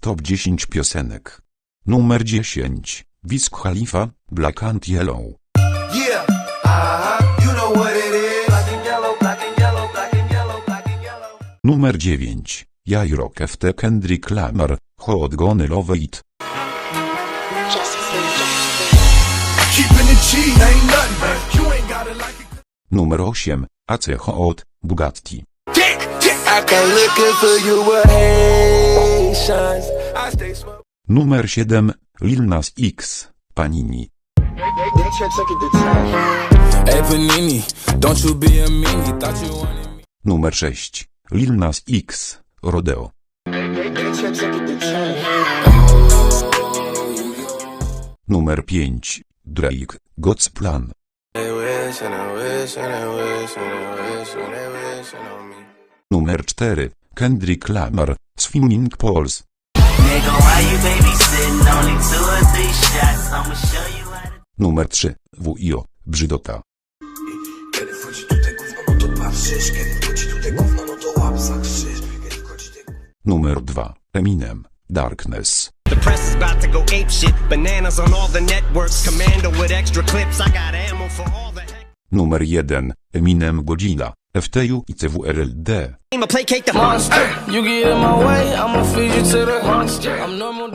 Top 10 piosenek. Numer 10. Wiz Khalifa, Black and Yellow. Yeah, you know what it is. Black and yellow, black and yellow, black and yellow, black and yellow. Numer 9. J-Rock FT Kendrick Lamar, Hot Gonna Love It. Keeping the cheese ain't nothing, man. You ain't gotta like it. Numer 8. AC Hot, Bugatti. I can look it for you with Haitians. I stay smoking. Numer 7. Lil Nas X, Panini. Hey Panini, don't you be a meanie, thought you wanted me. Numer 6. Lil Nas X, Rodeo. Numer 5. Drake, God's Plan. Numer 4. Kendrick Lamar, Swimming Pools. Numer 3. W.I.O. Brzydota. Kiedy wchodzi tutaj gówno, no to patrzysz. Kiedy wchodzi tutaj gówno, no to łap zakrzyż. Kiedy wchodzi tutaj... Numer 2. Eminem, Darkness. The press is about to go ape shit. Bananas on all the networks. Commando with extra clips. I got ammo for all the... Numer 1. Eminem, Godzilla, FTU i CWRLD. I'ma placate the Monster, you get in my way, I'ma feed you to the monster. I'm normal.